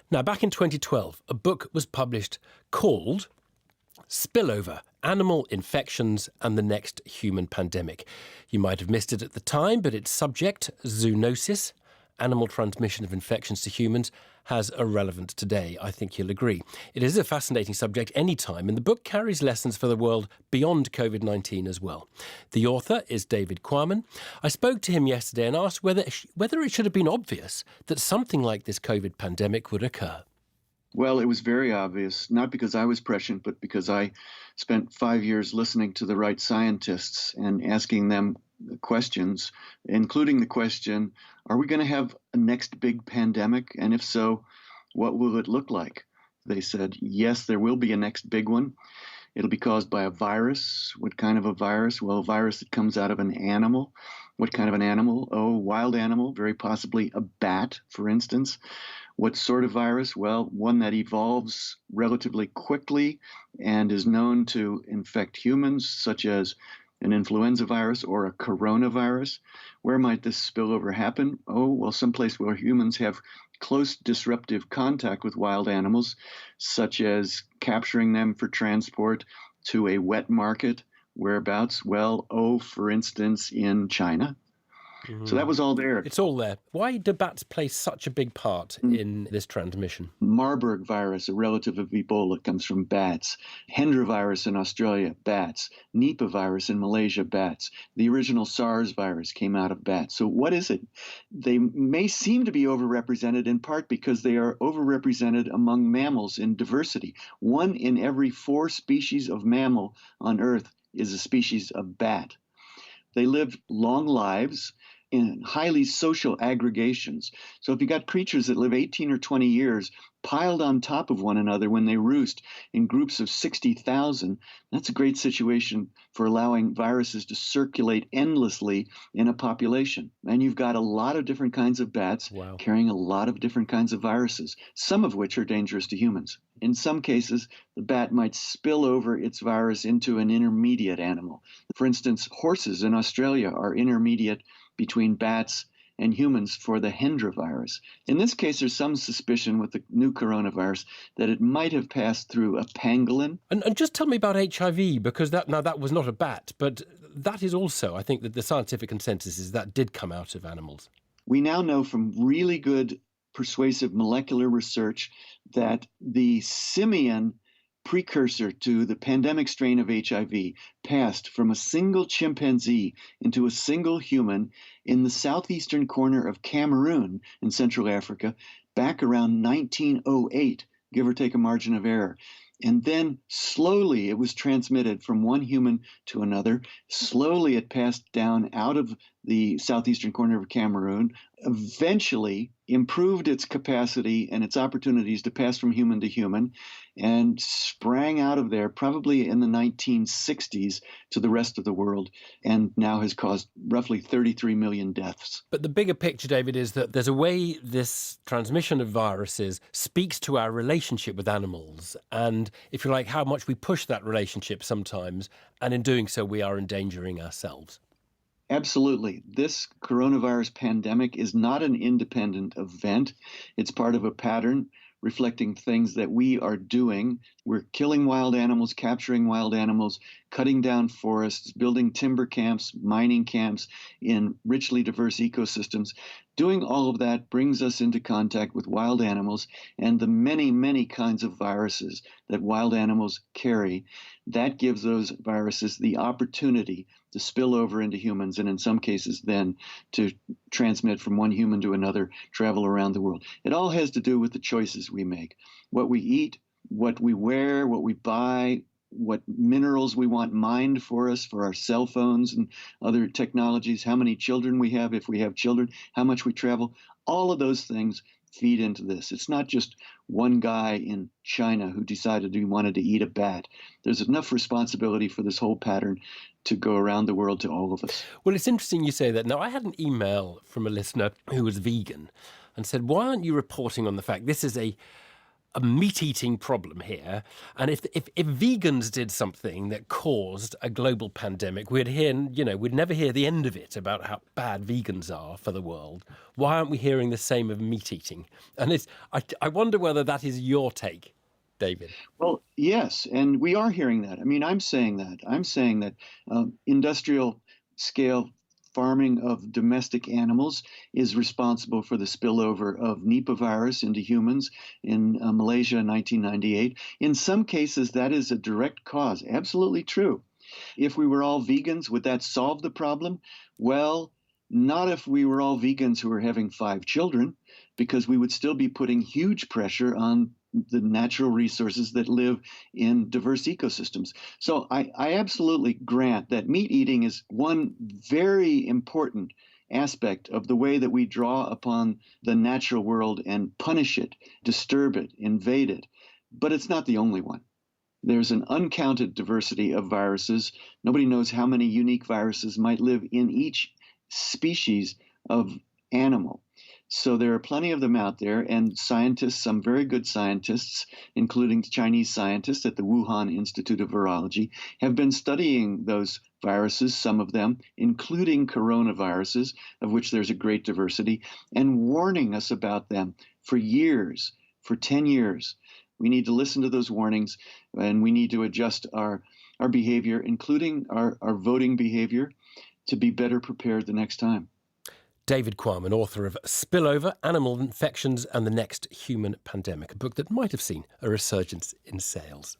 Now, back in 2012, a book was published called Spillover, Animal Infections and the Next Human Pandemic. You might have missed it at the time, but its subject, zoonosis, animal transmission of infections to humans, has a relevance today. I think you'll agree. It is a fascinating subject any time, and the book carries lessons for the world beyond COVID-19 as well. The author is David Quammen. I spoke to him yesterday and asked whether it should have been obvious that something like this COVID pandemic would occur. Well, it was very obvious, not because I was prescient, but because I spent 5 years listening to the right scientists and asking them questions, including the question, are we going to have a next big pandemic? And if so, what will it look like? They said, yes, there will be a next big one. It'll be caused by a virus. What kind of a virus? Well, a virus that comes out of an animal. What kind of an animal? Oh, wild animal, very possibly a bat, for instance. What sort of virus? Well, one that evolves relatively quickly and is known to infect humans, such as an influenza virus or a coronavirus. Where might this spillover happen? Oh, well, someplace where humans have close disruptive contact with wild animals, such as capturing them for transport to a wet market. Whereabouts? Well, for instance, in China. So that was all there. It's all there. Why do bats play such a big part in this transmission? Marburg virus, a relative of Ebola, comes from bats. Hendra virus in Australia, bats. Nipah virus in Malaysia, bats. The original SARS virus came out of bats. So what is it? They may seem to be overrepresented in part because they are overrepresented among mammals in diversity. 1 in every 4 species of mammal on Earth is a species of bat. They live long lives in highly social aggregations. So if you got creatures that live 18 or 20 years piled on top of one another when they roost in groups of 60,000, that's a great situation for allowing viruses to circulate endlessly in a population. And you've got a lot of different kinds of bats carrying a lot of different kinds of viruses, some of which are dangerous to humans. In some cases, the bat might spill over its virus into an intermediate animal. For instance, horses in Australia are intermediate between bats and humans for the Hendra virus. In this case, there's some suspicion with the new coronavirus that it might have passed through a pangolin. And just tell me about HIV, because that was not a bat, but that is also, I think that the scientific consensus is that did come out of animals. We now know from really good persuasive molecular research that the simian precursor to the pandemic strain of HIV passed from a single chimpanzee into a single human in the southeastern corner of Cameroon in Central Africa back around 1908, give or take a margin of error. And then slowly it was transmitted from one human to another. Slowly it passed down out of the southeastern corner of Cameroon, eventually improved its capacity and its opportunities to pass from human to human, and sprang out of there probably in the 1960s to the rest of the world, and now has caused roughly 33 million deaths. But the bigger picture, David, is that there's a way this transmission of viruses speaks to our relationship with animals, and, if you like, how much we push that relationship sometimes, and in doing so we are endangering ourselves. Absolutely. This coronavirus pandemic is not an independent event. It's part of a pattern reflecting things that we are doing. We're killing wild animals, capturing wild animals, cutting down forests, building timber camps, mining camps in richly diverse ecosystems. Doing all of that brings us into contact with wild animals and the many, many kinds of viruses that wild animals carry. That gives those viruses the opportunity to spill over into humans, and in some cases then to transmit from one human to another, travel around the world. It all has to do with the choices we make. What we eat, what we wear, what we buy, what minerals we want mined for us for our cell phones and other technologies, how many children we have, if we have children, how much we travel. All of those things feed into this. It's not just one guy in China who decided he wanted to eat a bat. There's enough responsibility for this whole pattern to go around the world to all of us. Well, it's interesting you say that. Now, I had an email from a listener who was vegan and said, why aren't you reporting on the fact this is a a meat-eating problem here, and if vegans did something that caused a global pandemic, we'd never hear the end of it about how bad vegans are for the world. Why aren't we hearing the same of meat-eating? And I wonder whether that is your take, David. Well, yes, and we are hearing that. I mean, I'm saying that. I'm saying that industrial scale farming of domestic animals is responsible for the spillover of Nipah virus into humans in Malaysia in 1998. In some cases, that is a direct cause. Absolutely true. If we were all vegans, would that solve the problem? Well, not if we were all vegans who were having 5 children, because we would still be putting huge pressure on the natural resources that live in diverse ecosystems. So I absolutely grant that meat eating is one very important aspect of the way that we draw upon the natural world and punish it, disturb it, invade it. But it's not the only one. There's an uncounted diversity of viruses. Nobody knows how many unique viruses might live in each species of animal. So there are plenty of them out there, and scientists, some very good scientists, including Chinese scientists at the Wuhan Institute of Virology, have been studying those viruses, some of them, including coronaviruses, of which there's a great diversity, and warning us about them for years, for 10 years. We need to listen to those warnings, and we need to adjust our behavior, including our voting behavior, to be better prepared the next time. David Quammen, author of Spillover, Animal Infections and the Next Human Pandemic, a book that might have seen a resurgence in sales.